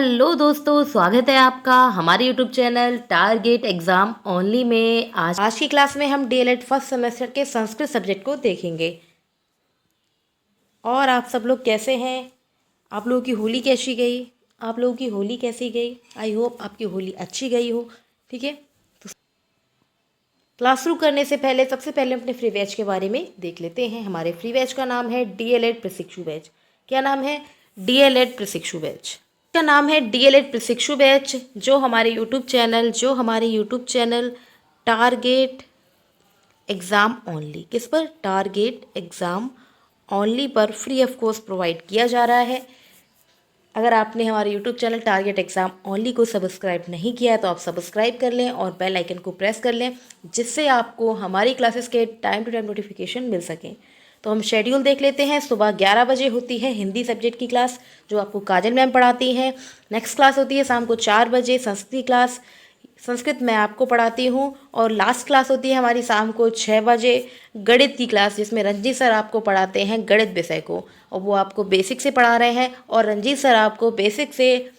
Hello दोस्तों, स्वागत है आपका हमारे YouTube channel target exam only में। आज की क्लास में हम डीएलएड फर्स्ट सेमेस्टर के संस्कृत सब्जेक्ट को देखेंगे। और आप सब लोग कैसे हैं? आप लोगों की होली कैसी गई? आप लोगों की होली कैसी गई? आई होप आपकी होली अच्छी गई हो। ठीक है, तो क्लास शुरू करने से पहले सबसे पहले अपने फ्री बैच के बारे में देख लेते हैं। हमारे फ्री बैच का नाम है डीएलएड प्रशिक्षु बैच। क्या नाम है? डीएलएड प्रशिक्षु बैच का नाम है डीएलएड प्रशिक्षु बैच, जो हमारे YouTube channel target exam only, किस पर? टारगेट एग्ज़ाम ओनली पर फ्री ऑफ कॉस्ट प्रोवाइड किया जा रहा है। अगर आपने हमारे YouTube channel target exam only को सब्सक्राइब नहीं किया है तो आप सब्सक्राइब कर लें और बेल आइकन को प्रेस कर लें, जिससे आपको हमारी क्लासेस के टाइम टू टाइम नोटिफिकेशन मिल सकें। तो हम शेड्यूल देख लेते हैं। सुबह 11 बजे होती है हिंदी सब्जेक्ट की क्लास, जो आपको काजल मैम पढ़ाती हैं। नेक्स्ट क्लास होती है शाम को 4 बजे संस्कृत क्लास, संस्कृत मैं आपको पढ़ाती हूँ। और लास्ट क्लास होती है हमारी शाम को 6 बजे गणित की क्लास, जिसमें रंजीत सर आपको पढ़ाते हैं गणित विषय को, और वो आपको बेसिक से पढ़ा रहे हैं। और रंजीत सर आपको बेसिक से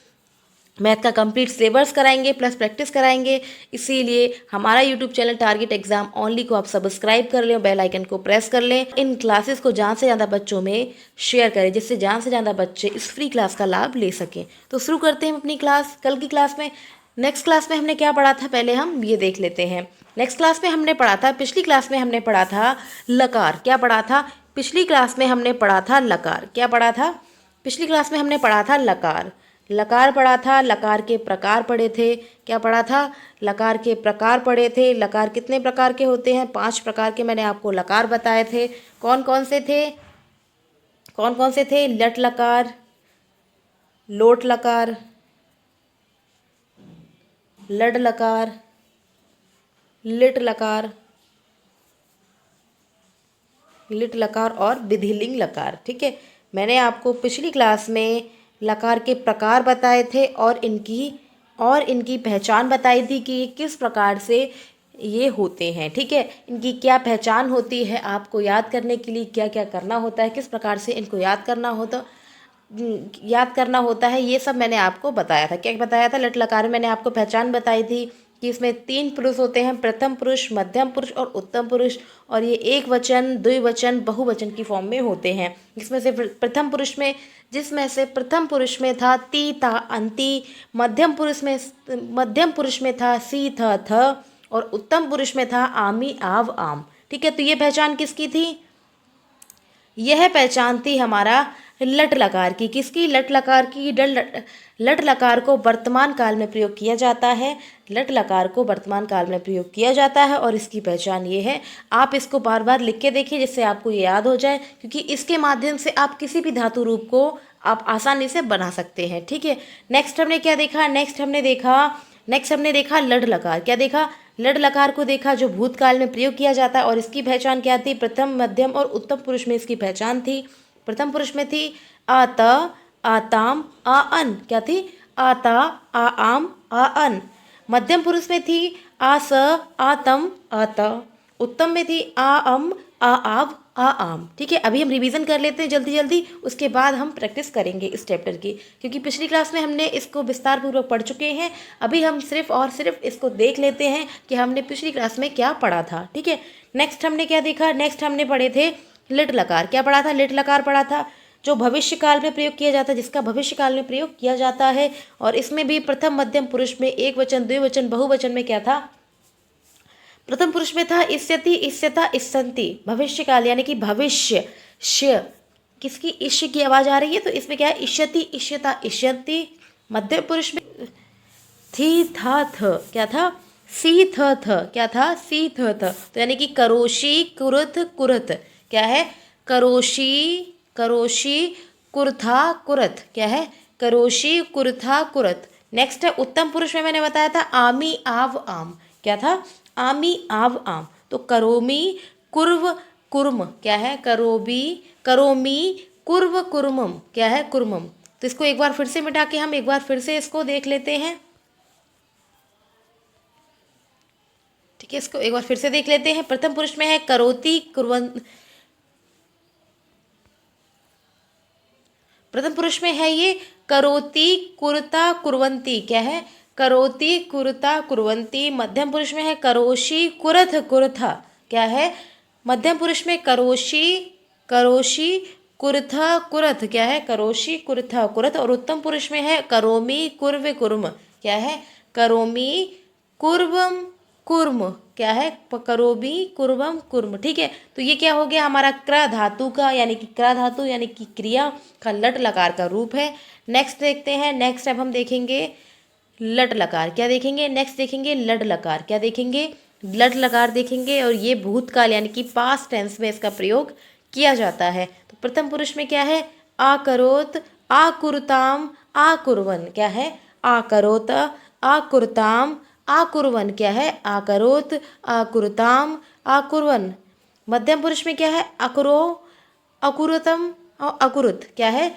मैथ का कंप्लीट सिलेबस कराएंगे प्लस प्रैक्टिस कराएंगे। इसीलिए हमारा YouTube channel target exam only को आप सब्सक्राइब कर लें और बेल आइकन को प्रेस कर लें। इन क्लासेस को ज़्यादा से ज़्यादा बच्चों में शेयर करें, जिससे ज़्यादा से ज़्यादा बच्चे इस फ्री क्लास का लाभ ले सकें। तो शुरू करते हैं अपनी क्लास। कल की क्लास में, नेक्स्ट क्लास में हमने क्या पढ़ा था, पहले हम ये देख लेते हैं। नेक्स्ट क्लास में हमने पढ़ा था, पिछली क्लास में हमने पढ़ा था लकार। क्या पढ़ा था? पिछली क्लास में हमने पढ़ा था लकार। क्या पढ़ा था? पिछली क्लास में हमने पढ़ा था लकार। लकार पढ़ा था, लकार के प्रकार पढ़े थे। क्या पढ़ा था? लकार के प्रकार पढ़े थे। लकार कितने प्रकार के होते हैं? 5 प्रकार के मैंने आपको लकार बताए थे। कौन कौन से थे? कौन कौन से थे? लट लकार, लोट लकार, लड लकार, लिट लकार, लिट लकार और विधिलिंग लकार। ठीक है, मैंने आपको पिछली क्लास में लकार के प्रकार बताए थे और इनकी पहचान बताई थी कि ये किस प्रकार से ये होते हैं। ठीक है, इनकी क्या पहचान होती है, आपको याद करने के लिए क्या क्या करना होता है, किस प्रकार से इनको याद करना होता है, ये सब मैंने आपको बताया था। क्या बताया था? लट लकार में मैंने आपको पहचान बताई थी कि इसमें 3 पुरुष होते हैं, प्रथम पुरुष, मध्यम पुरुष और उत्तम पुरुष। और ये एक वचन, द्विवचन, बहुवचन की फॉर्म में होते हैं। जिसमें से प्रथम पुरुष में था ती ता अंति, मध्यम पुरुष में था सी थ थ, और उत्तम पुरुष में था आमी आव आम। ठीक है, तो ये पहचान किसकी थी? यह पहचान थी हमारा लट लकार की। किसकी? लट लकार की। लट लकार को वर्तमान काल में प्रयोग किया जाता है। लट लकार को वर्तमान काल में प्रयोग किया जाता है और इसकी पहचान ये है। आप इसको बार बार लिख के देखिए, जिससे आपको ये याद हो जाए, क्योंकि इसके माध्यम से आप किसी भी धातु रूप को आप आसानी से बना सकते हैं। ठीक है, नेक्स्ट हमने क्या देखा? नेक्स्ट हमने देखा लड लकार। क्या देखा? लड लकार को देखा, जो भूतकाल में प्रयोग किया जाता है। और इसकी पहचान क्या थी? प्रथम, मध्यम और उत्तम पुरुष में इसकी पहचान थी। प्रथम पुरुष में थी आत, आताम, आ अन। क्या थी? आता, आ आम, आ अन। मध्यम पुरुष में थी आस, आतम, आत। उत्तम में थी आ अम, आ आव, आ आम। ठीक है, अभी हम रिवीजन कर लेते हैं जल्दी जल्दी, उसके बाद हम प्रैक्टिस करेंगे इस चैप्टर की, क्योंकि पिछली क्लास में हमने इसको विस्तार पूर्वक पढ़ चुके हैं। अभी हम सिर्फ और सिर्फ इसको देख लेते हैं कि हमने पिछली क्लास में क्या पढ़ा था। ठीक है, नेक्स्ट हमने क्या देखा? नेक्स्ट हमने पढ़े थे लिट लकार। क्या पढ़ा था? लिट लकार पढ़ा था, जो भविष्य काल में प्रयोग किया जाता है, जिसका भविष्य काल में प्रयोग किया जाता है। और इसमें भी प्रथम, मध्यम पुरुष में एक वचन, द्विवचन, बहुवचन में क्या था? प्रथम पुरुष में था इष्यति, इष्यता, इष्यन्ति। भविष्य काल यानी कि भविष्य, श किसकी? इष्य की आवाज आ रही है, तो इसमें क्या है? इष्यति, इष्यता, इष्यन्ति। मध्यम पुरुष में थी था थ। क्या था? सी थ थ। क्या था? सी थ थ। तो यानी कि करोशी, कुरुथ, कुरथ। क्या है? करोशी, करोशी, कुरथा, कुरथ। क्या है? करोशी, कुरथा, कुरथ। नेक्स्ट है उत्तम पुरुष में मैंने बताया था आमी आव आम। क्या था? आमी आव आम। तो करोमी, कुर्व, कुर्म। क्या है? करोमी, कुर्व, कुर्मम। क्या है? कुर्मम। तो इसको एक बार फिर से मिटा के हम एक बार फिर से इसको देख लेते हैं। ठीक है, इसको एक बार फिर से देख लेते हैं। प्रथम पुरुष में है करोति, कुर्वन। प्रथम पुरुष में है ये करोति कुरता कुर्वन्ति, क्या है, करोति कुरता कुर्वन्ति। मध्यम पुरुष में है करोषि कुरथ कुरथा, क्या है, मध्यम पुरुष में करोषि करोषि कुरथा कुरथ, क्या है, करोषि कुरथा कुरथ। और उत्तम पुरुष में है करोमि कुर्व कुर्म, क्या है, करोमि कुर्वम कुर्म, क्या है, करोमि कुर्वम कुर्म। ठीक है, तो ये क्या हो गया हमारा क्र धातु का, यानी कि क्र धातु यानी कि क्रिया का लट लकार का रूप है। नेक्स्ट देखते हैं, नेक्स्ट अब हम देखेंगे लट लकार। क्या देखेंगे, नेक्स्ट देखेंगे लट लकार। क्या देखेंगे, लट लकार देखेंगे। और ये भूतकाल यानी कि पास्ट टेंस में इसका प्रयोग किया जाता है। तो प्रथम पुरुष में क्या है, आकरोत आकुरताम आकुर्वन, क्या है, आकरोत आकुरताम आकुर्वन, क्या है, आकरोत आकुरताम आकुर्वन। मध्यम पुरुष में क्या है, अकुरो अकुरतम और अकुरुत, क्या है,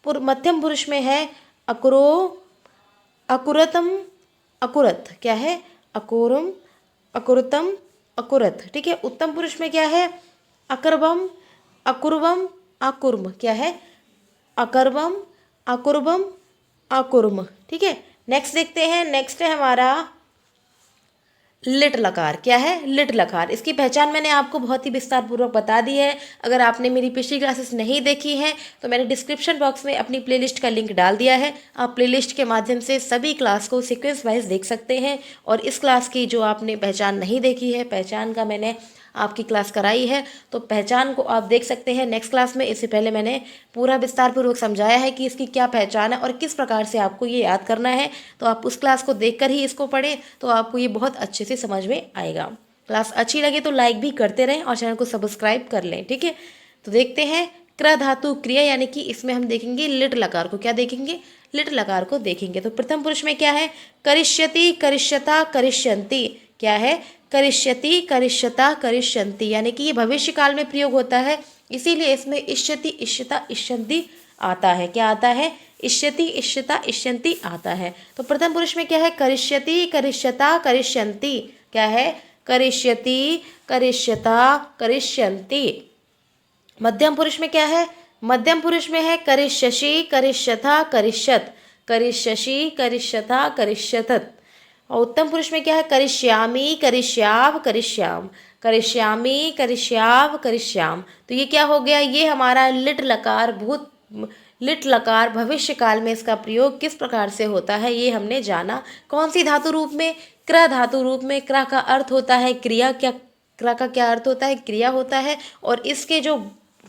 मध्यम पुरुष में है अकुरो अकुरतम अकुरत, क्या है, अकुरम अकुरतम अकुरत। ठीक है, उत्तम पुरुष में क्या है, अकर्वम अकुर्वम अकुर्म, क्या है, अकर्वम अकुर्वम अकुर्म। ठीक है, नेक्स्ट देखते हैं, नेक्स्ट है हमारा लिट लकार। क्या है, लिट लकार। इसकी पहचान मैंने आपको बहुत ही विस्तार पूर्वक बता दी है। अगर आपने मेरी पिछली क्लासेस नहीं देखी हैं तो मैंने डिस्क्रिप्शन बॉक्स में अपनी प्लेलिस्ट का लिंक डाल दिया है। आप प्लेलिस्ट के माध्यम से सभी क्लास को सीक्वेंस वाइज देख सकते हैं। और इस क्लास की जो आपने पहचान नहीं देखी है, पहचान का मैंने आपकी क्लास कराई है, तो पहचान को आप देख सकते हैं नेक्स्ट क्लास में। इससे पहले मैंने पूरा विस्तार पूर्वक समझाया है कि इसकी क्या पहचान है और किस प्रकार से आपको ये याद करना है। तो आप उस क्लास को देखकर ही इसको पढ़ें तो आपको ये बहुत अच्छे से समझ में आएगा। क्लास अच्छी लगे तो लाइक भी करते रहें और चैनल को सब्सक्राइब कर लें। ठीक है, तो देखते हैं क्र धातु क्रिया, यानी कि इसमें हम देखेंगे लिट लकार को। क्या देखेंगे, लिट लकार को देखेंगे। तो प्रथम पुरुष में क्या है, करिष्यति करिष्यता करिष्यन्ति, क्या है, करिष्यति करिष्यता करिष्यन्ति, यानी कि ये भविष्य काल में प्रयोग होता है, इसीलिए इसमें इष्यति इष्यता इष्यन्ति आता है। क्या आता है, इष्यति इष्यता इष्यन्ति आता है। तो प्रथम पुरुष में क्या है, करिष्यति करिष्यता करिष्यन्ति, क्या है, करिष्यति करिष्यता करिष्यन्ति। मध्यम पुरुष में क्या है, मध्यम पुरुष में है करिष्यसि करिष्यथा करिष्यत, करिष्यसि करिष्यथा करिष्यतत्। और उत्तम पुरुष में क्या है, करिष्यामि करिष्याव करिष्याम, करिष्यामि करिष्याव करिष्याम। तो ये क्या हो गया, ये हमारा लिट लकार लिट लकार भविष्य काल में इसका प्रयोग किस प्रकार से होता है ये हमने जाना। कौन सी धातु रूप में, क्र धातु रूप में। क्र का अर्थ होता है क्रिया, क्या, क्र का क्या अर्थ होता है, क्रिया होता है। और इसके जो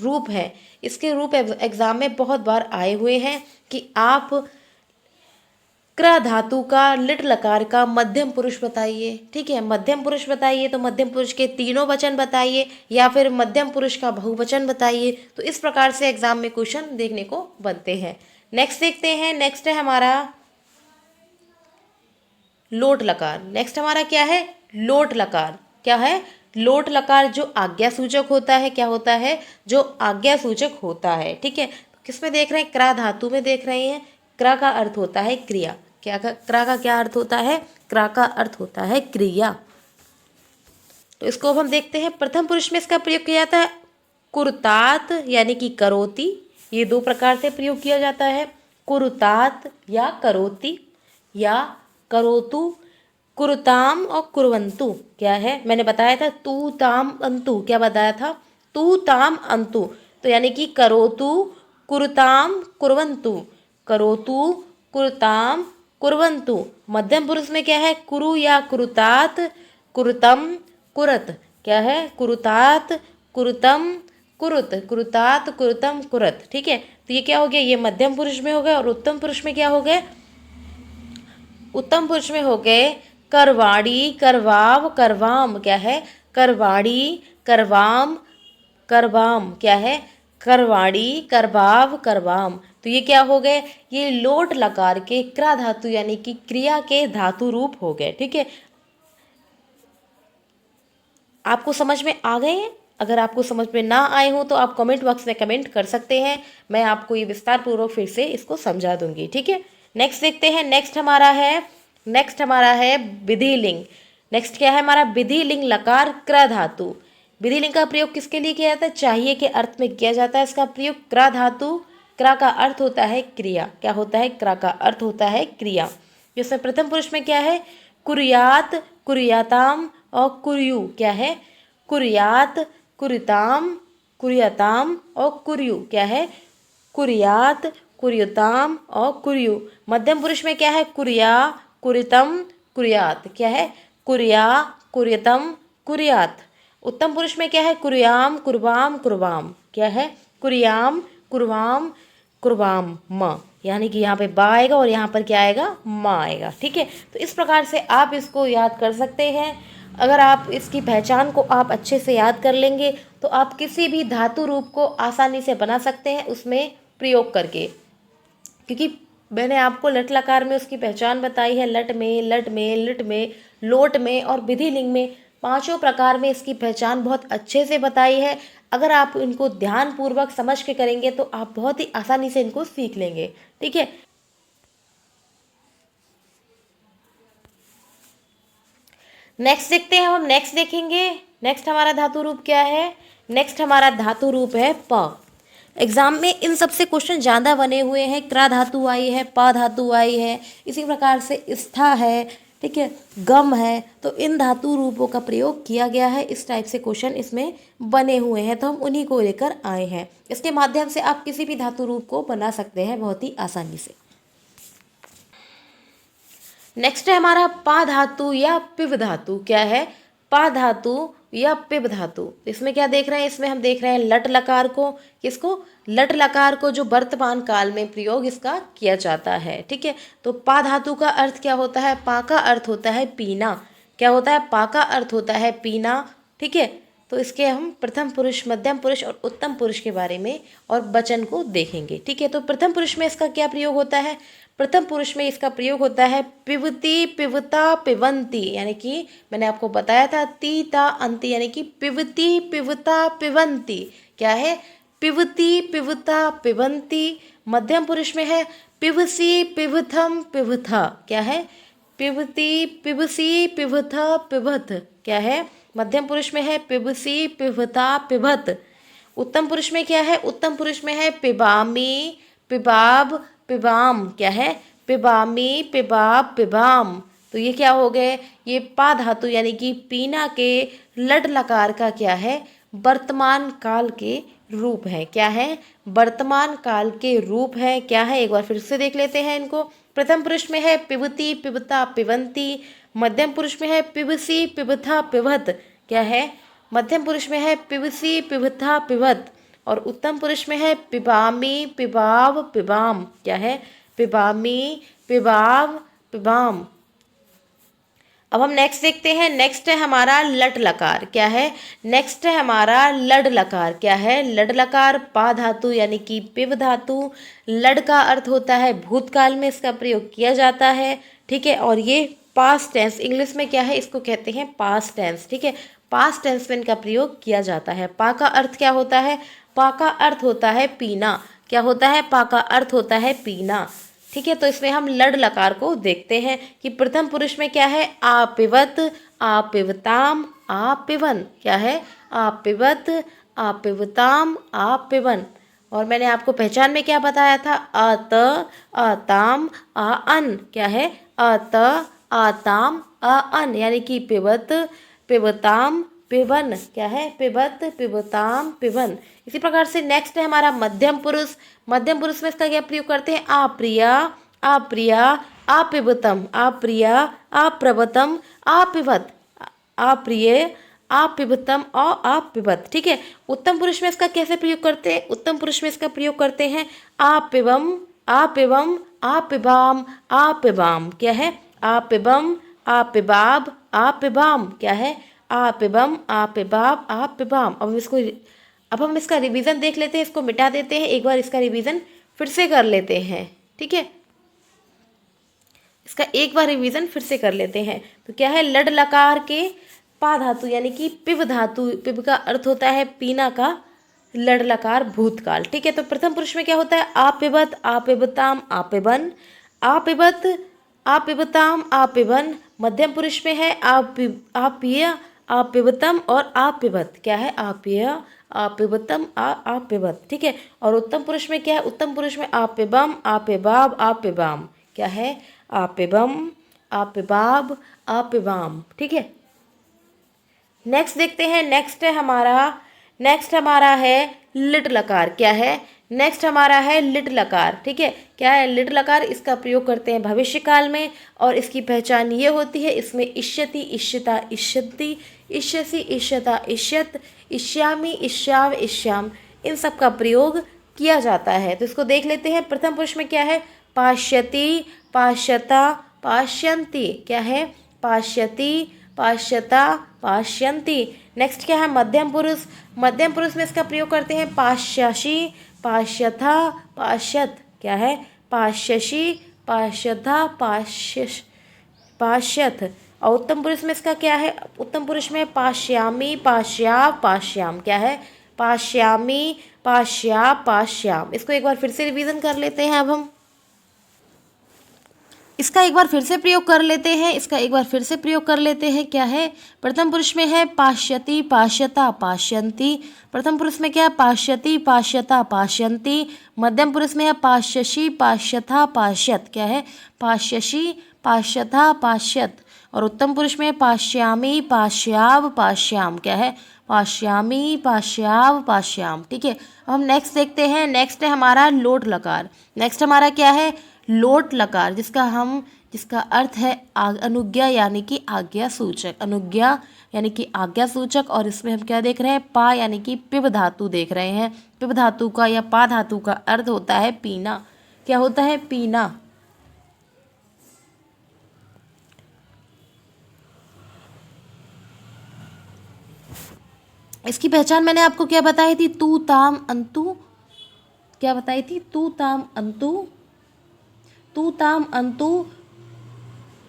रूप है, इसके रूप एग्जाम में बहुत बार आए हुए हैं कि आप क्र धातु का लिट लकार का मध्यम पुरुष बताइए। ठीक है, मध्यम पुरुष बताइए तो मध्यम पुरुष के तीनों वचन बताइए, या फिर मध्यम पुरुष का बहुवचन बताइए। तो इस प्रकार से एग्जाम में क्वेश्चन देखने को बनते हैं। नेक्स्ट देखते हैं, नेक्स्ट है हमारा लोट लकार। नेक्स्ट हमारा क्या है, लोट लकार। क्या है, लोट लकार जो आज्ञा सूचक होता है। क्या होता है, जो आज्ञा सूचक होता है। ठीक है, तो किस में देख रहे हैं, क्र धातु में देख रहे हैं। क्र का अर्थ होता है क्रिया। क्या का, क्र का क्या अर्थ होता है, क्र का अर्थ होता है क्रिया। तो इसको हम देखते हैं, प्रथम पुरुष में इसका प्रयोग किया जाता है कुरुतात यानी कि करोति। ये दो प्रकार से प्रयोग किया जाता है, कुरुतात या करोति या करोतु, कुरुताम और कुर्वन्तु। क्या है, मैंने बताया था तू ताम अंतु, क्या बताया था, तू ताम अंतु। तो यानी कि करोतु कुरुताम कुर्वन्तु, करोतु कुरुताम कुर्वन्तु। मध्यम पुरुष में क्या है, कुरु या कुरुतात कुरुतम कुरत। क्या है, कुरुतात कुरुतम कुरुत, कुरुतात कुरुतम कुरत। ठीक है, तो ये क्या हो गया, ये मध्यम पुरुष में हो गया। और उत्तम पुरुष में क्या हो गए, उत्तम पुरुष में हो गए करवाड़ी करवाव करवाम। क्या है, करवाड़ी करवाम करवाम। क्या है, करवाड़ी करवाव करवाम। तो ये क्या हो गए, ये लोट लकार के क्र धातु यानी कि क्रिया के धातु रूप हो गए। ठीक है, आपको समझ में आ गए हैं। अगर आपको समझ में ना आए हो तो आप कमेंट बॉक्स में कमेंट कर सकते हैं, मैं आपको ये विस्तार पूर्वक फिर से इसको समझा दूंगी। ठीक है, नेक्स्ट देखते हैं, नेक्स्ट हमारा है विधिलिंग। नेक्स्ट क्या है हमारा, विधिलिंग लकार क्र धातु। विधिलिंग का प्रयोग किसके लिए किया जाता है, चाहिए के अर्थ में किया जाता है। इसका प्रयोग क्र धातु क्रा का अर्थ होता है क्रिया। क्या होता है? क्रा का अर्थ होता है क्रिया। जिसमें प्रथम पुरुष में क्या है? कुर्यात, कुर्याताम और कुर्यु। क्या है? कुर्यात, कुरिताम, कुर्याताम और कुर्यु। क्या है? कुर्यात, कुर्युताम और कुर्यु। मध्यम पुरुष में क्या है? कुर्या, कुरितम, कुर्यात। क्या है? कुर्या, कुर्यतम, कुर्यात। उत्तम पुरुष में क्या है? कुर्याम, कुर्बाम, कुर्बाम। क्या है? कुर्याम, कुर्बाम, कुर्बाम म, यानी कि यहाँ पे बा आएगा और यहाँ पर क्या आएगा? माँ आएगा। ठीक है, तो इस प्रकार से आप इसको याद कर सकते हैं। अगर आप इसकी पहचान को आप अच्छे से याद कर लेंगे तो आप किसी भी धातु रूप को आसानी से बना सकते हैं उसमें प्रयोग करके, क्योंकि मैंने आपको लट लकार में उसकी पहचान बताई है। लट में, लट में, लिट में, लोट में और विधिलिंग में, पांचों प्रकार में इसकी पहचान बहुत अच्छे से बताई है। अगर आप इनको ध्यान पूर्वक समझ के करेंगे तो आप बहुत ही आसानी से इनको सीख लेंगे। ठीक है, नेक्स्ट देखते हैं। हम नेक्स्ट देखेंगे। नेक्स्ट हमारा धातु रूप क्या है? नेक्स्ट हमारा धातु रूप है प। एग्जाम में इन सबसे क्वेश्चन ज़्यादा बने हुए हैं। क्रा धातु आई है, प धातु आई है, इसी प्रकार से स्था है, ठीक है, गम है। तो इन धातु रूपों का प्रयोग किया गया है। इस टाइप से क्वेश्चन इसमें बने हुए हैं, तो हम उन्हीं को लेकर आए हैं। इसके माध्यम से आप किसी भी धातु रूप को बना सकते हैं बहुत ही आसानी से। नेक्स्ट है हमारा पा धातु या पिव धातु। क्या है? पा धातु या पिव धातु। इसमें क्या देख रहे हैं? इसमें हम देख रहे हैं लट लकार को। किसको? लट लकार को, जो वर्तमान काल में प्रयोग इसका किया जाता है। ठीक है, तो पा धातु का अर्थ क्या होता है? पा का अर्थ होता है पीना। क्या होता है? पा का अर्थ होता है पीना। ठीक है, तो इसके हम प्रथम पुरुष, मध्यम पुरुष और उत्तम पुरुष के बारे में और वचन को देखेंगे। ठीक है, तो प्रथम पुरुष में इसका क्या प्रयोग होता है? प्रथम पुरुष में इसका प्रयोग होता है पिबती, पिबता, पिबंती, यानी कि मैंने आपको बताया था ती ता अंति, यानी कि पिबती, पिबता, पिबंती। क्या है? पिबती, पिबता, पिबंती। मध्यम पुरुष में है पिबसी, पिबथम, पिबथा। क्या है? पिबती, पिबसी, पिबथा, पिबथ। क्या है? मध्यम पुरुष में है पिबसी, पिबता, पिबत। उत्तम पुरुष में क्या है? उत्तम पुरुष में है पिबामी, पिबाब, पिबाम। क्या है? पिबामी, पिबाब, पिबाम। तो ये क्या हो गए? ये पा धातु यानी कि पीना के लट लकार का क्या है? वर्तमान काल के रूप है। क्या है? वर्तमान काल के रूप है। क्या है? एक बार फिर से देख लेते हैं इनको। प्रथम पुरुष में है पिबती, पिबता, पिबंती। मध्यम पुरुष में है पिबसी, पिबथा, पिबत। क्या है? मध्यम पुरुष में है पिबसी, पिबथा, पिबत। और उत्तम पुरुष में है पिबामी, पिबाब, पिबाम। क्या है? पिबामी, पिबाब, पिबाम। अब हम नेक्स्ट देखते हैं। नेक्स्ट है हमारा लट लकार। क्या है? नेक्स्ट है हमारा लड लकार। क्या है? लड लकार पा धातु यानी कि पिव धातु। लड का अर्थ होता है भूतकाल में इसका प्रयोग किया जाता है। ठीक है, और ये पास्ट टेंस, इंग्लिश में क्या है? इसको कहते हैं पास्ट टेंस। ठीक है, पास्ट टेंस में इनका प्रयोग किया जाता है। पा का अर्थ क्या होता है? पा का अर्थ होता है पीना। क्या होता है? पा का अर्थ होता है पीना। ठीक है, तो इसमें हम लड लकार को देखते हैं कि प्रथम पुरुष में क्या है? आपिवत, आपिवताम, आपिवन। क्या है? आपिवत, आपिवताम, आपिवन। और मैंने आपको पहचान में क्या बताया था? अत, अताम, अन। क्या है? अत, आताम, अन, यानी कि पिबत, पिबताम, पिबन। क्या है? पिबत, पिबताम, पिबन। इसी प्रकार से नेक्स्ट है हमारा मध्यम पुरुष। मध्यम पुरुष में इसका क्या प्रयोग करते हैं? आप्रिया, अप्रिया, अपिबतम, अप्रिया, अप्रबतम, अपिबत, अप्रिय, अपिबतम और अपिबत। ठीक है, उत्तम पुरुष में इसका कैसे प्रयोग करते हैं? उत्तम पुरुष में इसका प्रयोग करते हैं आपिबम, आपिबम, आपिबाम, आपिबाम। क्या है? आपिबम, आपिबाब, आपिबाम। क्या है? आपिबम, आपिबाब, आपिबाम। अब हम इसका रिवीजन देख लेते हैं। इसको मिटा देते हैं, एक बार इसका रिवीजन फिर से कर लेते हैं। ठीक है, इसका एक बार रिवीजन फिर से कर लेते हैं। तो क्या है? लड लकार के पा धातु यानी कि पिव धातु, पिव का अर्थ होता है पीना का, लड लकार भूतकाल। ठीक है, तो प्रथम पुरुष में क्या होता है? आपिबत, आपिबताम, आपिबन, आपिबत, आपिबताम, आपिबन। मध्यम पुरुष में है आपिय, आपिबतम और आपिबत। क्या है? आपिय, आपिबतम आपिबत, ठीक है। और उत्तम पुरुष में क्या है, उत्तम पुरुष में आपिबम आपिबाब आपिबाम, क्या है, आपिबम आपिबाब आपिबाम, ठीक है। नेक्स्ट देखते हैं, नेक्स्ट हमारा है लिट लकार, क्या है, नेक्स्ट हमारा है लिट लकार, ठीक है। क्या है लिट लकार, इसका प्रयोग करते हैं भविष्य काल में और इसकी पहचान ये होती है, इसमें इष्यति इष्यता इष्यन्ति इष्यसि इष्यता इष्यत इष्यामि इष्याव इष्याम, इन सब का प्रयोग किया जाता है। तो इसको देख लेते हैं। प्रथम पुरुष में क्या है, पाश्यति पाश्यता पाश्यन्ति, क्या है, पाश्यति पाश्यता पाश्यन्ति। नेक्स्ट क्या है, मध्यम पुरुष, मध्यम पुरुष में इसका प्रयोग करते हैं पाश्यसि पाश्यथा पाश्यत, क्या है, पाश्यसि पाश्यथा पाश्यत। और उत्तम पुरुष में इसका क्या है, उत्तम पुरुष में पाश्यामि पाश्याव पाश्याम, क्या है, पाश्यामि पाश्या पाश्याम। इसको एक बार फिर से रिवीजन कर लेते हैं। अब हम इसका एक बार फिर से प्रयोग कर लेते हैं, इसका एक बार फिर से प्रयोग कर लेते हैं। क्या है, प्रथम पुरुष में है पाश्यति पाश्यता पाश्यन्ति, प्रथम पुरुष में क्या है, पाश्यति पाश्यता पाश्यन्ति, मध्यम पुरुष में है पाश्यसि पाश्यथा पाश्यत, क्या है, पाश्यसि पाश्यथा पाश्यत, और उत्तम पुरुष में पाश्यामि पाश्याव पाश्याम, क्या है, पाश्यामि पाश्याव पाश्याम, ठीक है। अब हम नेक्स्ट देखते हैं। नेक्स्ट है हमारा लोट लकार। नेक्स्ट हमारा क्या है, लोट लकार, जिसका अर्थ है अनुज्ञा यानी कि आज्ञा सूचक, अनुज्ञा यानी कि आज्ञा सूचक। और इसमें हम क्या देख रहे हैं, पा यानी कि पिब धातु देख रहे हैं। पिब धातु का या पा धातु का अर्थ होता है पीना, क्या होता है, पीना। इसकी पहचान मैंने आपको क्या बताई थी, तू ताम अंतु, क्या बताई थी, तू ताम अंतु, तू ताम अंतु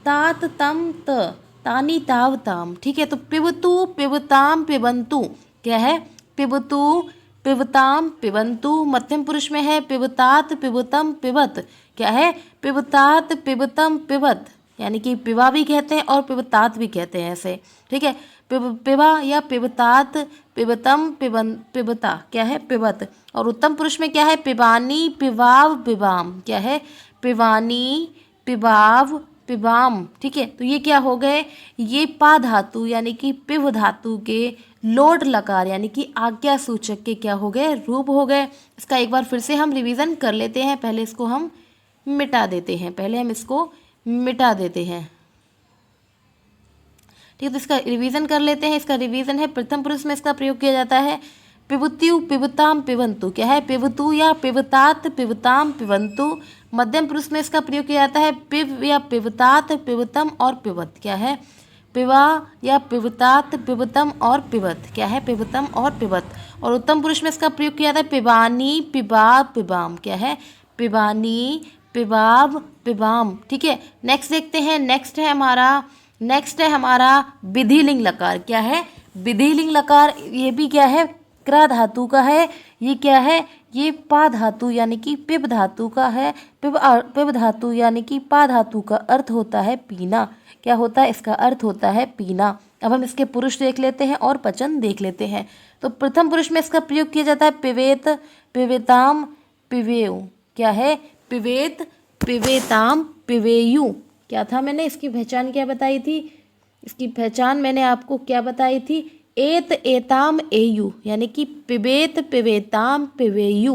तात तम त तानी ताव ताम, ठीक है। तो पिबतु पिबताम पिबंतु, क्या है, पिबतु पिबताम पिबंतु, मध्यम पुरुष में है पिबतात पिबतम पिबत, क्या है, पिबतात पिबतम पिबत, यानी कि पिबा भी कहते हैं और पिबतात भी कहते हैं ऐसे, ठीक है। पिबा या पिबतात पिबतम पिबता, क्या है, पिबत। और उत्तम पुरुष में क्या है, पिबानी पिबाव पिबाम, क्या है, पिबानी पिबाव पिबाम, ठीक है। तो ये क्या हो गए, ये पा धातु यानी कि पिव धातु के लोट लकार यानी कि आज्ञा सूचक के क्या हो गए, रूप हो गए। इसका एक बार फिर से हम रिवीजन कर लेते हैं। पहले इसको हम मिटा देते हैं, ठीक है। तो इसका रिवीजन कर लेते हैं। इसका रिवीजन है, प्रथम पुरुष में इसका प्रयोग किया जाता है पिबत्यु पिबताम पिबंतु, क्या है, पिबतु या पिबतात पिबताम पिबंतु। मध्यम पुरुष में इसका प्रयोग किया जाता है पिब या पिबतात पिबतम और पिबत, क्या है, पिबा या पिबतात पिबतम और पिबत, क्या है, पिबतम और पिबत। और उत्तम पुरुष में इसका प्रयोग किया जाता है पिबानी पिबाब पिबाम, क्या है, पिबानी पिबाब पिबाम, ठीक है। नेक्स्ट देखते हैं। नेक्स्ट है हमारा विधिलिंग लकार, क्या है, विधिलिंग लकार। ये भी क्या है, क्रा धातु का है। ये क्या है, ये पा धातु यानी कि पिब धातु का है। पिब धातु यानी कि पा धातु का अर्थ होता है पीना, क्या होता है, इसका अर्थ होता है पीना। अब हम इसके पुरुष देख लेते हैं और वचन देख लेते हैं। तो प्रथम पुरुष में इसका प्रयोग किया जाता है पिवेत पिवेताम पिवेयु, क्या है, पिवेत पिवेताम पिवेयु। क्या था, मैंने इसकी पहचान क्या बताई थी, इसकी पहचान मैंने आपको क्या बताई थी, एत एताम एयु, यानी कि पिबेत पिबेताम पिबेयु।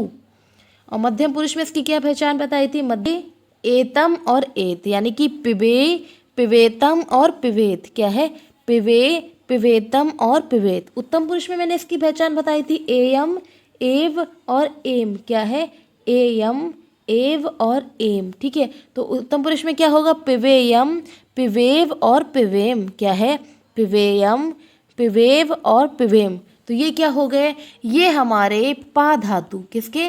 और मध्यम पुरुष में इसकी क्या पहचान बताई थी, मध्य एतम और एत, यानी कि पिबे पिबेतम और पिबेत, क्या है, पिबे पिबेतम और पिबेत। उत्तम पुरुष में मैंने इसकी पहचान बताई थी एयम एव और एम, क्या है, एयम एव और एम, ठीक है। तो उत्तम पुरुष में क्या होगा, पिवेयम पिवेव और पिवेम, क्या है, पिवेयम पिवेव और पिवेम। तो ये क्या हो गए, ये हमारे पा धातु, किसके,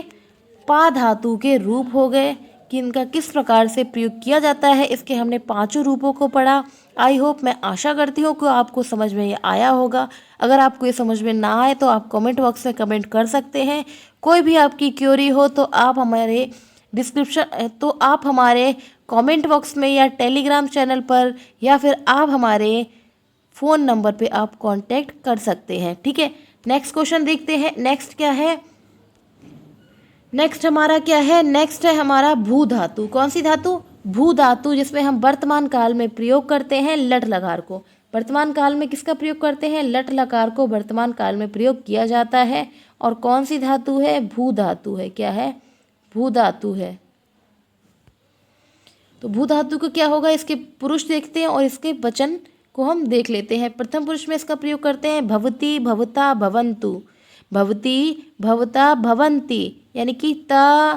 पा धातु के रूप हो गए कि इनका किस प्रकार से प्रयोग किया जाता है। इसके हमने पांचों रूपों को पढ़ा। आई होप, मैं आशा करती हूँ कि आपको समझ में ये आया होगा। अगर आपको ये समझ में ना आए तो आप कमेंट बॉक्स में कमेंट कर सकते हैं। कोई भी आपकी क्वेरी हो तो आप हमारे कमेंट बॉक्स में या टेलीग्राम चैनल पर या फिर आप हमारे फ़ोन नंबर पे आप कांटेक्ट कर सकते हैं, ठीक है। नेक्स्ट क्वेश्चन देखते हैं। नेक्स्ट क्या है, नेक्स्ट हमारा क्या है, नेक्स्ट है हमारा भू धातु। कौन सी धातु, भू धातु, जिसमें हम वर्तमान काल में प्रयोग करते हैं लट लकार को। वर्तमान काल में किसका प्रयोग करते हैं, लट लकार को वर्तमान काल में प्रयोग किया जाता है। और कौन सी धातु है, भू धातु है। क्या है, भू धातु है। तो भू धातु का क्या होगा, इसके पुरुष देखते हैं और इसके वचन को हम देख लेते हैं। प्रथम पुरुष में इसका प्रयोग करते हैं भवती भवता भवन्तु। भवती भवता भवन्ति, यानी कि ता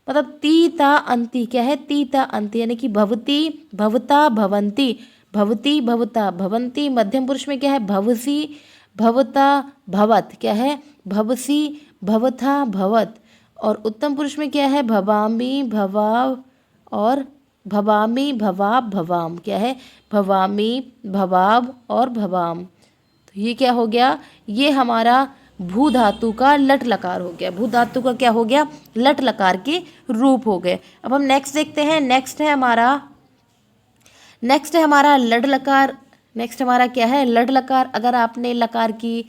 मतलब ती ता अंति। क्या है, ती ता अंति, यानी कि भवती भवता भवन्ति, भवती भवता भवन्ति। मध्यम पुरुष में क्या है, भवसी भवता भवत। क्या है, भवसी भवथा भवत। और उत्तम पुरुष में क्या है, भवामी भवाव और भवामी भवाब भवाम। क्या है, भवामी भवाब और भवाम। तो ये क्या हो गया, ये हमारा भू धातु का लट लकार हो गया। भू धातु का क्या हो गया, लट लकार के रूप हो गए। अब हम नेक्स्ट देखते हैं। नेक्स्ट है हमारा लड लकार। नेक्स्ट हमारा क्या है, लड लकार। अगर आपने लकार की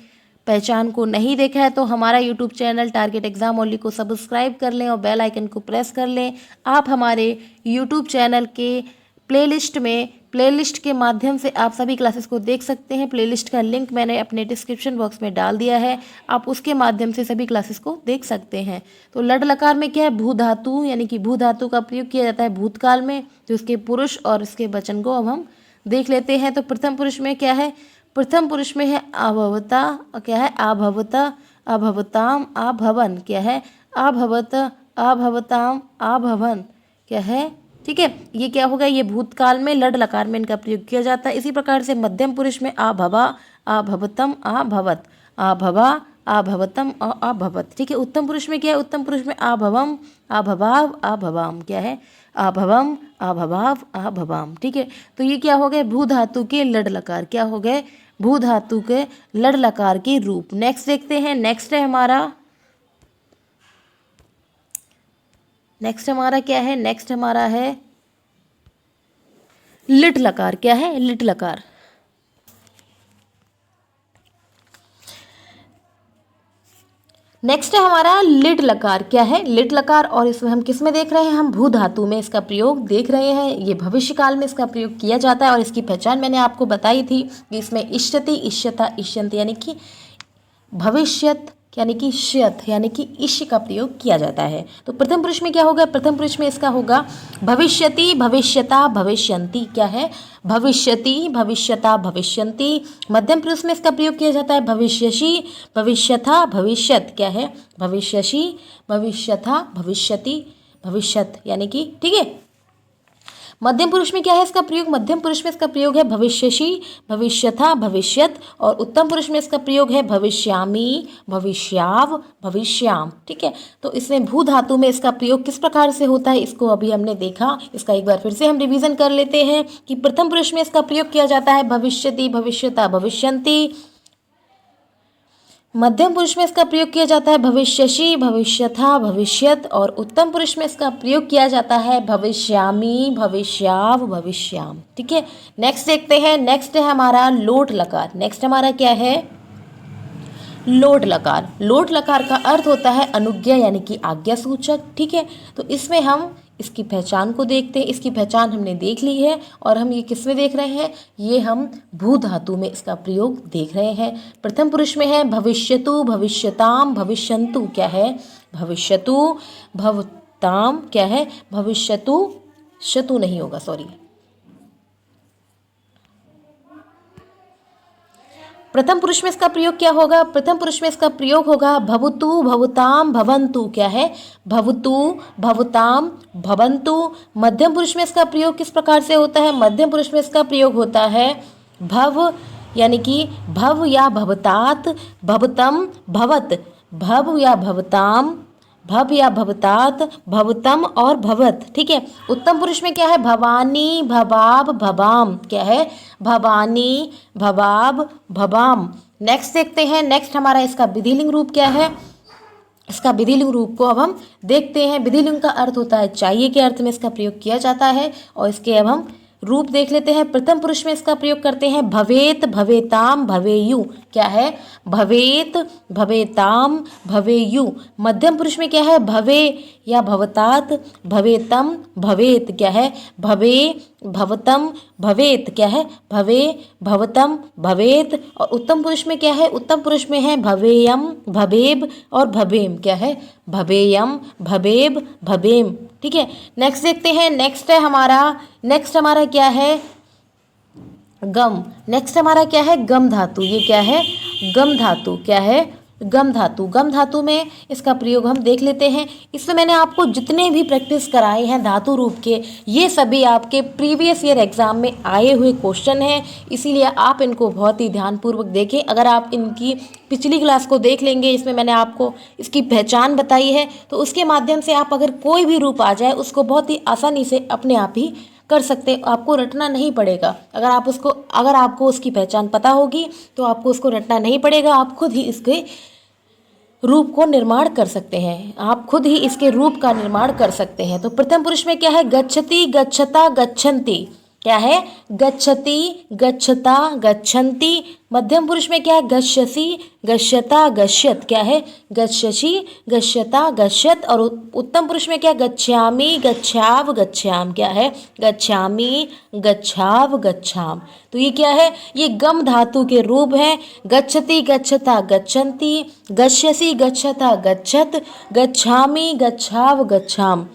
पहचान को नहीं देखा है तो हमारा YouTube channel target exam only को सब्सक्राइब कर लें और बेल आइकन को प्रेस कर लें। आप हमारे यूट्यूब चैनल के प्लेलिस्ट के माध्यम से आप सभी क्लासेस को देख सकते हैं। प्लेलिस्ट का लिंक मैंने अपने डिस्क्रिप्शन बॉक्स में डाल दिया है, आप उसके माध्यम से सभी क्लासेस को देख सकते हैं। तो लड लकार में क्या है, भू धातु, यानी कि भू धातु का प्रयोग किया जाता है भूतकाल में। तो इसके पुरुष और इसके वचन को अब हम देख लेते हैं। तो प्रथम पुरुष में क्या है, प्रथम पुरुष में है आभवता। क्या है, आभवता आभवताम आभवन। क्या है, आभवत आभवताम आभवन। क्या है, ठीक है। ये क्या होगा, ये भूतकाल में लड लकार में इनका प्रयोग किया जाता है। इसी प्रकार से मध्यम पुरुष में आभवा आभवतम आभवत, आभवा आभवतम और आभवत। ठीक है। उत्तम पुरुष में क्या है, उत्तम पुरुष में आभवम आभवाव आभवाम। क्या है, आभवम आभवाव आभवाम। ठीक है। तो ये क्या हो गए, भू धातु के लड लकार। क्या हो गए, भू धातु के लड लकार के रूप। नेक्स्ट देखते हैं। नेक्स्ट हमारा क्या है, नेक्स्ट हमारा है लिट लकार। क्या है, लिट लकार। नेक्स्ट है हमारा लिट लकार। क्या है, लिट लकार। और इसमें हम किस में देख रहे हैं, हम भू धातु में इसका प्रयोग देख रहे हैं। ये भविष्य काल में इसका प्रयोग किया जाता है और इसकी पहचान मैंने आपको बताई थी कि इसमें इष्यति इष्यता इष्यन्ति, यानी कि भविष्यत यानी कि श्यत यानी कि इष्य का प्रयोग किया जाता है। तो प्रथम पुरुष में क्या होगा, प्रथम पुरुष में इसका होगा भविष्यति भविष्यता भविष्यन्ति। क्या है, भविष्यति भविष्यता भविष्यन्ति। मध्यम पुरुष में इसका प्रयोग किया जाता है भविष्यसि भविष्यथा भविष्यत। क्या है, भविष्यसि भविष्यथा भविष्यति भविष्यत, यानी कि ठीक है। मध्यम पुरुष में क्या है इसका प्रयोग, मध्यम पुरुष में इसका प्रयोग है भविष्यसि भविष्यथा भविष्यत। और उत्तम पुरुष में इसका प्रयोग है भविष्यामि भविष्याव भविष्याम। ठीक है। तो इसमें भू धातु में इसका प्रयोग किस प्रकार से होता है, इसको अभी हमने देखा। इसका एक बार फिर से हम रिवीजन कर लेते हैं कि प्रथम पुरुष में इसका प्रयोग किया जाता है भविष्यति भविष्यता भविष्यन्ति। मध्यम पुरुष में इसका प्रयोग किया जाता है भविष्यसि भविष्यथा भविष्यत। और उत्तम पुरुष में इसका प्रयोग किया जाता है भविष्यामि भविष्याव भविष्याम। ठीक है। नेक्स्ट देखते हैं। नेक्स्ट है हमारा लोट लकार। नेक्स्ट हमारा क्या है, लोट लकार। लोट लकार का अर्थ होता है अनुज्ञा यानी कि आज्ञा सूचक। ठीक है। तो इसमें हम इसकी पहचान को देखते हैं। इसकी पहचान हमने देख ली है और हम ये किस में देख रहे हैं, ये हम भू धातु में इसका प्रयोग देख रहे हैं। प्रथम पुरुष में है भविष्यतु भविष्यताम भविष्यन्तु। क्या है, भविष्यतु भवताम। क्या है, भविष्यतु, शतु नहीं होगा, सॉरी। प्रथम पुरुष में इसका प्रयोग क्या होगा, प्रथम पुरुष में इसका प्रयोग होगा भवतु भवताम भवन्तु। क्या है, भवतु भवताम भवन्तु। मध्यम पुरुष में इसका प्रयोग किस प्रकार से होता है, मध्यम पुरुष में इसका प्रयोग होता है भव यानी कि भव या भवतात भवतम भवत, भव या भवताम भव या भवतात भवतम और भवत। ठीक है। उत्तम पुरुष में क्या है, भवानी भवाब भवाम। क्या है, भवानी भवाब भवाम। नेक्स्ट देखते हैं। नेक्स्ट हमारा इसका विधिलिंग रूप क्या है, इसका विधिलिंग रूप को अब हम देखते हैं। विधिलिंग का अर्थ होता है चाहिए के अर्थ में इसका प्रयोग किया जाता है और इसके अब हम रूप देख लेते हैं। प्रथम पुरुष में इसका प्रयोग करते हैं भवेत, भवेताम, भवेयु। क्या है? भवेत, भवेताम, भवेयु। मध्यम पुरुष में क्या है? भवे या भवतात, भवेतम, भवेत। क्या है? भवे, भवतम, भवेत। क्या है? भवे, भवतम, भवेत। और उत्तम पुरुष में क्या है? उत्तम पुरुष में है भवेयम, भवेब और भवेम। क्या है? भवेयम, भवेब, भवेम। ठीक है, नेक्स्ट देखते हैं। नेक्स्ट हमारा क्या है? गम। नेक्स्ट हमारा क्या है? गम धातु। ये क्या है? गम धातु। क्या है? गम धातु। गम धातु में इसका प्रयोग हम देख लेते हैं। इसमें मैंने आपको जितने भी प्रैक्टिस कराए हैं धातु रूप के, ये सभी आपके प्रीवियस ईयर एग्जाम में आए हुए क्वेश्चन हैं, इसीलिए आप इनको बहुत ही ध्यानपूर्वक देखें। अगर आप इनकी पिछली क्लास को देख लेंगे, इसमें मैंने आपको इसकी पहचान बताई है, तो उसके माध्यम से आप अगर कोई भी रूप आ जाए उसको बहुत ही आसानी से अपने आप ही कर सकते, आपको रटना नहीं पड़ेगा। अगर आपको उसकी पहचान पता होगी तो आपको उसको रटना नहीं पड़ेगा, आप खुद ही इसके रूप को निर्माण कर सकते हैं। आप खुद ही इसके रूप का निर्माण कर सकते हैं। तो प्रथम पुरुष में क्या है? गच्छति, गच्छता, गच्छन्ति। क्या है? गच्छति, गच्छता, गच्छन्ति। मध्यम पुरुष में क्या है? गच्छसि, गच्छता, गच्छत। क्या है? गच्छसि, गच्छता, गच्छत। और उत्तम पुरुष में क्या? गच्छामि, गच्छाव, गच्छाम। क्या है? गच्छामि, गच्छाव, गच्छाम। तो ये क्या है? ये गम धातु के रूप हैं। गच्छति, गच्छता, गच्छन्ति, गच्छसि, गच्छता, गच्छत, गच्छामि, गच्छाव, गच्छाम।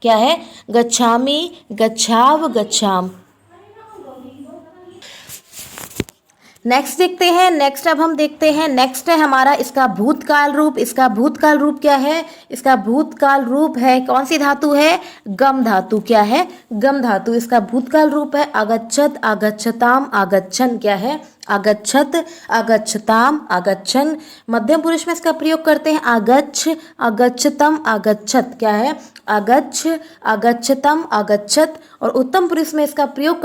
क्या है? गच्छामि, गच्छाव, गच्छाम। नेक्स्ट देखते हैं। अब हम देखते हैं। नेक्स्ट है हमारा इसका भूतकाल रूप। इसका भूतकाल रूप क्या है? इसका भूतकाल रूप है, कौन सी धातु है? गम धातु। क्या है? गम धातु। इसका भूतकाल रूप है अगच्छत, अगच्छताम, आगच्छन। क्या है? अगच्छत, अगच्छताम, आगच्छन। मध्यम पुरुष में इसका प्रयोग करते हैं अगच्छ, अगच्छतम, आगच्छत। क्या है? अगच्छ, अगच्छतम, आगच्छत। और उत्तम पुरुष में इसका प्रयोग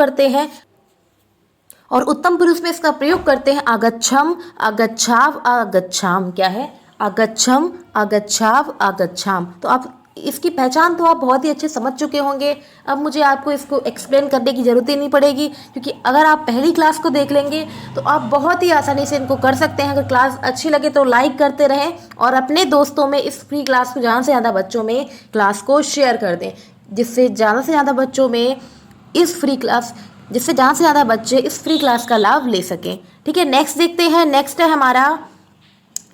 करते हैं अगच्छम, अगच्छाव, आगच्छाम। क्या है? अगच्छम, अगच्छाव, आगच्छाम। तो आप इसकी पहचान तो आप बहुत ही अच्छे समझ चुके होंगे। अब मुझे आपको इसको एक्सप्लेन करने की ज़रूरत ही नहीं पड़ेगी, क्योंकि अगर आप पहली क्लास को देख लेंगे तो आप बहुत ही आसानी से इनको कर सकते हैं। अगर क्लास अच्छी लगे तो लाइक करते रहें और अपने दोस्तों में इस फ्री क्लास को ज़्यादा से ज़्यादा बच्चों में क्लास को शेयर कर दें, जिससे ज़्यादा से ज़्यादा बच्चे इस फ्री क्लास का लाभ ले सकें। ठीक है, नेक्स्ट देखते हैं। नेक्स्ट है हमारा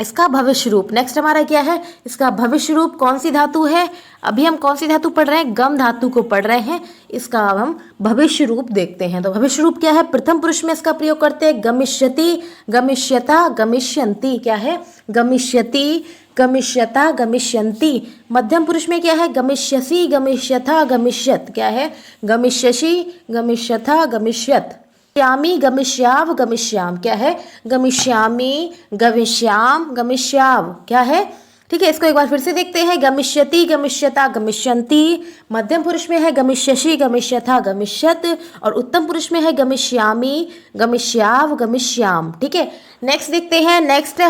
इसका भविष्य रूप। नेक्स्ट हमारा क्या है? इसका भविष्य रूप कौन सी धातु है? अभी हम कौन सी धातु पढ़ रहे हैं? गम धातु को पढ़ रहे हैं। इसका अब हम भविष्य रूप देखते हैं। तो भविष्य रूप क्या है? प्रथम पुरुष में इसका प्रयोग करते हैं गमिष्यति, गमिष्यता, गमिष्यन्ति। क्या है? गमिष्यति, गमिष्यता, गमिष्यन्ति। मध्यम पुरुष में क्या है? गमिष्यसि, गमिष्यथा, गमिष्यत। क्या है? गमिष्यसि, गमिष्यथा, गमिष्यत। गमिष्यामि, गमिष्याव, गमिष्याम। क्या है? गमिष्यामि, गमिष्याम, गमिष्याव। क्या है? ठीक है, इसको एक बार फिर से देखते हैं। गमिष्यति, गमिष्यता, गमिष्यन्ति। मध्यम पुरुष में है गमिष्यसि, गमिष्यथा, गमिष्यत। और उत्तम पुरुष में है गमिष्यामि, गमिष्याव, गमिष्याम। ठीक है, नेक्स्ट देखते हैं। नेक्स्ट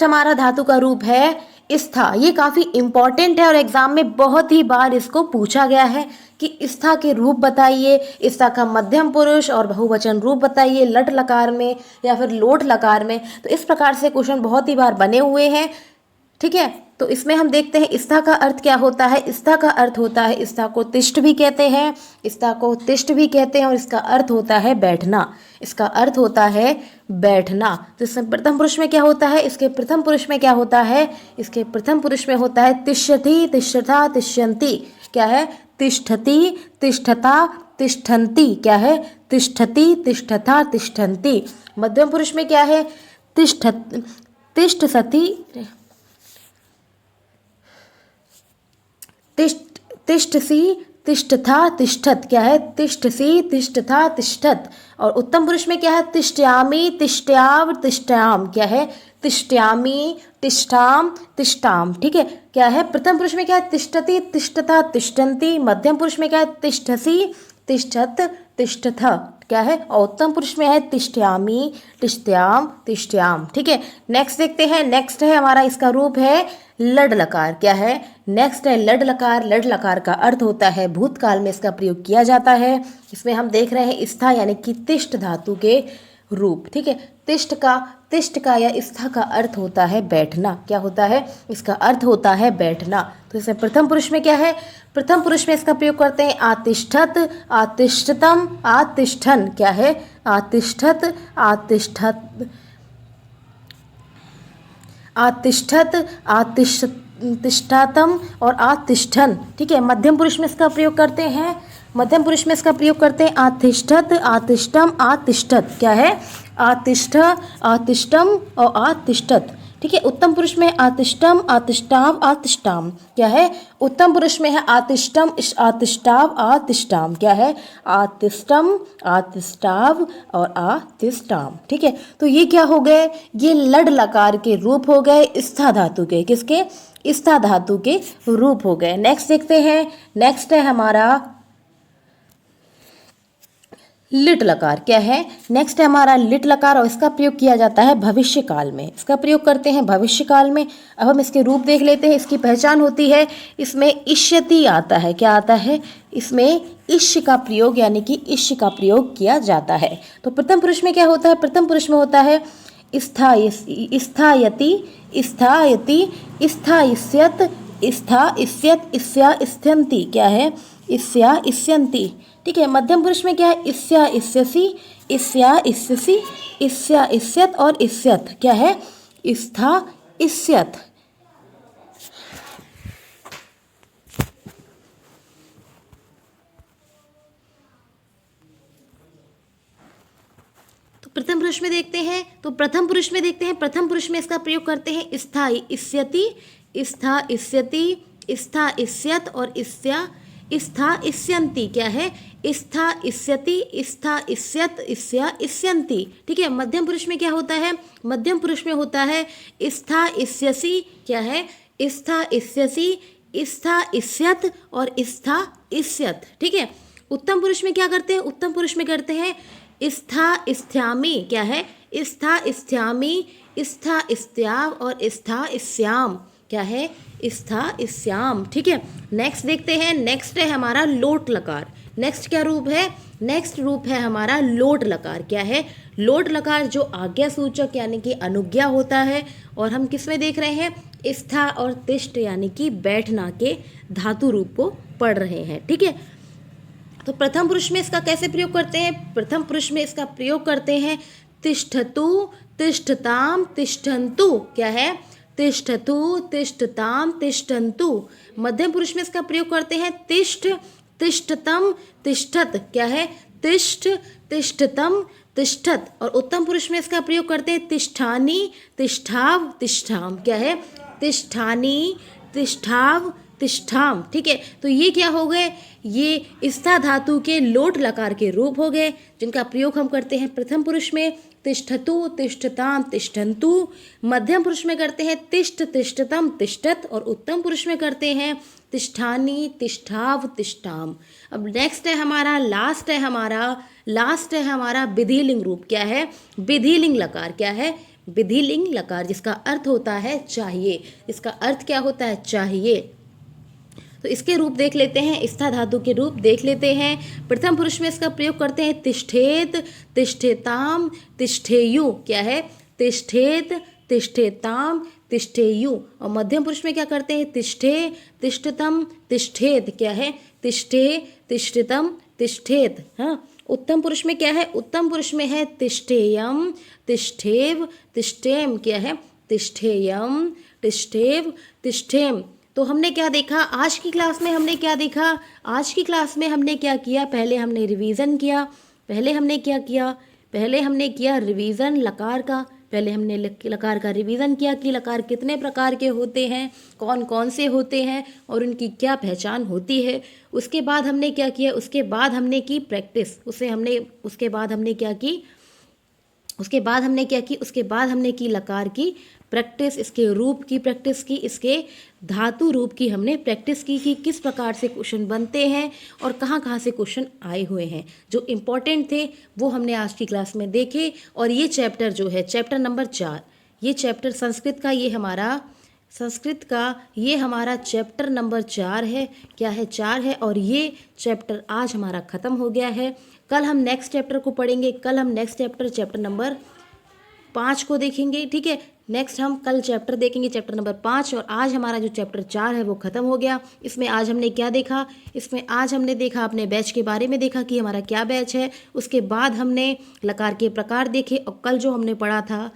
हमारा धातु का रूप है स्था। ये काफ़ी इंपॉर्टेंट है और एग्जाम में बहुत ही बार इसको पूछा गया है कि स्था के रूप बताइए, स्था का मध्यम पुरुष और बहुवचन रूप बताइए, लट लकार में या फिर लोट लकार में। तो इस प्रकार से क्वेश्चन बहुत ही बार बने हुए हैं। ठीक है, तो इसमें हम देखते हैं स्था का अर्थ क्या होता है। स्था का अर्थ होता है, स्था को तिष्ठ भी कहते हैं, स्था को तिष्ठ भी कहते हैं, और इसका अर्थ होता है बैठना। इसका अर्थ होता है बैठना। तो इसमें प्रथम पुरुष में क्या होता है? इसके प्रथम पुरुष में क्या होता है? इसके प्रथम पुरुष में होता है तिष्ठति, तिष्ठता, तिष्ठन्ति। क्या है? तिष्ठति, तिष्ठता, तिष्ठन्ति। क्या है? तिष्ठति, तिष्ठता, तिष्ठन्ति। मध्यम पुरुष में क्या है? तिष्ठसति, तिष्ठसि, तिष्ठथा, तिष्ठत। क्या है? तिष्ठसि, तिष्ठथा, तिष्ठत। और उत्तम पुरुष में क्या है? तिष्ठ्यामि, तिष्ठ्याव, तिष्ठ्याम। क्या है? तिष्ठ्यामि, तिष्ठाम, तिष्ठाम। ठीक है, क्या है? प्रथम पुरुष में क्या है? तिष्ठति, तिष्ठता, तिष्ठन्ति। मध्यम पुरुष में क्या है? तिष्ठसि, तिष्ठत, तिष्ठथ। क्या है? और उत्तम पुरुष में है तिष्ठ्यामि, तिष्ठ्याम, तिष्ठ्याम। ठीक है, नेक्स्ट देखते हैं। नेक्स्ट है हमारा इसका रूप है लड लकार। क्या है? नेक्स्ट है लड लकार। लड लकार का अर्थ होता है भूतकाल में इसका प्रयोग किया जाता है। इसमें हम देख रहे हैं स्था यानी कि तिष्ठ धातु के रूप। ठीक है, तिष्ठ का या स्था का अर्थ होता है बैठना। क्या होता है? इसका अर्थ होता है बैठना। तो इसमें प्रथम पुरुष में क्या है? प्रथम पुरुष में इसका प्रयोग करते हैं आतिष्ठत, आतिष्ठतम, आतिष्ठन। क्या है? आतिष्ठत, आतिष्ठत, आतिष्ठत, आतिष्ठतम और आतिष्ठन। ठीक है, मध्यम पुरुष में इसका प्रयोग करते हैं, मध्यम पुरुष में इसका प्रयोग करते हैं आतिष्ठत, आतिष्ठम, आतिष्ठत। क्या है? आतिष्ठ, आतिष्ठम और आतिष्ठत। ठीक है, उत्तम पुरुष में आतिष्ठम, आतिष्ठाव, आतिष्ठाम। क्या है? उत्तम पुरुष में है आतिष्ठम, आतिष्ठाव, आतिष्ठाम। क्या है? आतिष्ठम, आतिष्ठाव और आतिष्ठाम। ठीक है, तो ये क्या हो गए? ये लड लकार के रूप हो गए स्था धातु के। किसके? स्था धातु के रूप हो गए। नेक्स्ट देखते हैं। नेक्स्ट है हमारा लिट लकार। क्या है? नेक्स्ट है हमारा लिट लकार और इसका प्रयोग किया जाता है भविष्य काल में। इसका प्रयोग करते हैं भविष्य काल में। अब हम इसके रूप देख लेते हैं। इसकी पहचान होती है, इसमें इष्यति आता है। क्या आता है? इसमें इष्य का प्रयोग यानी कि इष्य का प्रयोग किया जाता है। तो प्रथम पुरुष में क्या होता है? प्रथम पुरुष में होता है स्थायति, स्थायति, स्थायिष्यत, स्था इष्यत, स्या इष्यन्ति। क्या है? स्या इष्यन्ति। ठीक है, मध्यम पुरुष में क्या है? स्या इष्यसि, स्या इष्यसि, स्या इष्यत और इष्यत। क्या है? स्था इष्यत। तो प्रथम पुरुष में देखते हैं, प्रथम पुरुष में इसका प्रयोग करते हैं स्थायी इष्यति, स्था इष्यति, स्था इष्यत और स्या स्था इष्यन्ति। क्या है? स्था इष्यति, स्था इष्यत, स्या इष्यन्ति। ठीक है, मध्यम पुरुष में क्या होता है? मध्यम पुरुष में होता है स्था इष्यसि। क्या है? स्था इष्यसि, स्था इष्यत और स्था इष्यत। ठीक है, उत्तम पुरुष में क्या करते हैं? उत्तम पुरुष में करते हैं स्था इष्ठ्यामि। क्या है? स्था इष्ठ्यामि, स्था इष्ठ्याव और स्था इष्याम। क्या है? स्था इष्याम। ठीक है, नेक्स्ट देखते हैं। नेक्स्ट है हमारा लोट लकार। नेक्स्ट क्या रूप है? नेक्स्ट रूप है हमारा लोट लकार। क्या है? लोट लकार जो आज्ञा सूचक यानी कि अनुज्ञा होता है। और हम किस में देख रहे हैं? स्था और तिष्ठ यानी कि बैठना के धातु रूप को पढ़ रहे हैं। ठीक है, तो प्रथम पुरुष में इसका कैसे प्रयोग करते हैं? प्रथम पुरुष में इसका प्रयोग करते हैं तिष्ठतु, तिष्ठताम, तिष्ठन्तु। क्या है? तिष्ठतु, तिष्ठताम, तिष्ठन्तु। मध्यम पुरुष में इसका प्रयोग करते हैं तिष्ठ, तिष्ठतम, तिष्ठत। क्या है? तिष्ठ, तिष्ठतम, तिष्ठत। और उत्तम पुरुष में इसका प्रयोग करते हैं तिष्ठानि, तिष्ठाव, तिष्ठाम। क्या है? तिष्ठानि, तिष्ठाव, तिष्ठाम। ठीक है, तो ये क्या हो गए? ये स्था धातु के लोट लकार के रूप हो गए, जिनका प्रयोग हम करते हैं प्रथम पुरुष में तिष्ठतु, तिष्ठताम, तिष्ठन्तु। मध्यम पुरुष में करते हैं तिष्ठ, तिष्ठतम, तिष्ठत। और उत्तम पुरुष में करते हैं तिष्ठानि, तिष्ठाव, तिष्ठाम। अब नेक्स्ट है हमारा लास्ट है हमारा विधिलिंग रूप। क्या है? विधिलिंग लकार। क्या है? विधिलिंग लकार, जिसका अर्थ होता है चाहिए। इसका अर्थ क्या होता है? चाहिए। तो इसके रूप देख लेते हैं, स्था धातु के रूप देख लेते हैं। प्रथम पुरुष में इसका प्रयोग करते हैं तिष्ठेत, तिष्ठेताम, तिष्ठेयु। क्या है? तिष्ठेत, तिष्ठेताम, तिष्ठेयु। और मध्यम पुरुष में क्या करते हैं? तिष्ठे, तिष्ठतम, तिष्ठेत। क्या है? तिष्ठे, तिष्ठतम, तिष्ठेत। हाँ, उत्तम पुरुष में क्या है? उत्तम पुरुष में है तिष्ठेयम, तिष्ठेव, तिष्ठेम। क्या है? तिष्ठेयम, तिष्ठेव, तिष्ठेम। तो हमने क्या देखा आज की क्लास में? हमने क्या देखा आज की क्लास में? हमने क्या किया? पहले हमने रिवीजन किया। पहले हमने क्या किया? पहले हमने किया रिवीजन लकार का। पहले हमने लकार का रिवीजन किया कि लकार कितने प्रकार के होते हैं, कौन कौन से होते हैं और उनकी क्या पहचान होती है। उसके बाद हमने क्या किया? उसके बाद हमने की प्रैक्टिस। उसके बाद हमने की लकार की प्रैक्टिस, इसके रूप की प्रैक्टिस की, इसके धातु रूप की हमने प्रैक्टिस की कि किस प्रकार से क्वेश्चन बनते हैं और कहाँ कहाँ से क्वेश्चन आए हुए हैं। जो इम्पोर्टेंट थे वो हमने आज की क्लास में देखे। और ये चैप्टर जो है चैप्टर नंबर 4, ये चैप्टर संस्कृत का, ये हमारा संस्कृत का ये हमारा चैप्टर नंबर 4 है। क्या है? 4 है। और ये चैप्टर आज हमारा ख़त्म हो गया है। कल हम नेक्स्ट चैप्टर को पढ़ेंगे। कल हम नेक्स्ट चैप्टर नंबर 5 को देखेंगे। ठीक है, नेक्स्ट हम कल चैप्टर देखेंगे, चैप्टर नंबर 5। और आज हमारा जो चैप्टर 4 है वो ख़त्म हो गया। इसमें आज हमने क्या देखा? इसमें आज हमने देखा अपने बैच के बारे में देखा कि हमारा क्या बैच है। उसके बाद हमने लकार के प्रकार देखे। और कल जो हमने पढ़ा था,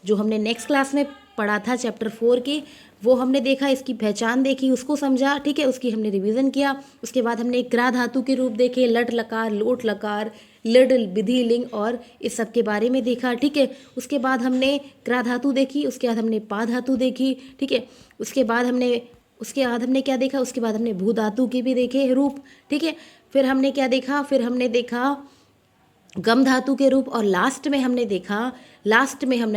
जो हमने नेक्स्ट क्लास में पढ़ा था चैप्टर 4 की, वो हमने देखा, इसकी पहचान देखी, उसको समझा। ठीक है, उसकी हमने रिवीजन किया। उसके बाद हमने क्रिया धातु के रूप देखे, लट लकार, लोट लकार, लिड, विधि, लिंग और इस सब के बारे में देखा। ठीक है, उसके बाद हमने क्रिया धातु देखी, उसके बाद हमने पा धातु देखी। ठीक है, उसके बाद हमने क्या देखा? उसके बाद हमने भू धातु के भी देखे रूप। ठीक है, फिर हमने क्या देखा? फिर हमने देखा गम धातु के रूप। और लास्ट में हमने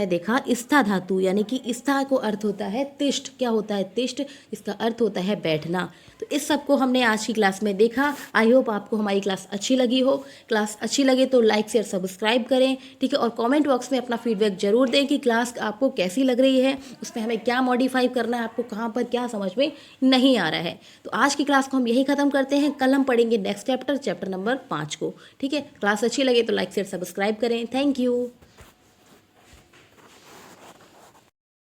देखा स्था धातु, यानी कि स्था को अर्थ होता है तिष्ठ। क्या होता है? तिष्ठ। इसका अर्थ होता है बैठना। तो इस सब को हमने आज की क्लास में देखा। आई होप आपको हमारी क्लास अच्छी लगी हो। क्लास अच्छी लगे तो लाइक शेयर सब्सक्राइब करें। ठीक है, और कमेंट बॉक्स में अपना फीडबैक जरूर दें कि क्लास आपको कैसी लग रही है, उसमें हमें क्या मॉडिफाई करना है, आपको कहाँ पर क्या समझ में नहीं आ रहा है। तो आज की क्लास को हम यही ख़त्म करते हैं। कल हम पढ़ेंगे नेक्स्ट चैप्टर नंबर 5 को। ठीक है, क्लास अच्छी लगे तो लाइक शेयर सब्सक्राइब करें। Thank you.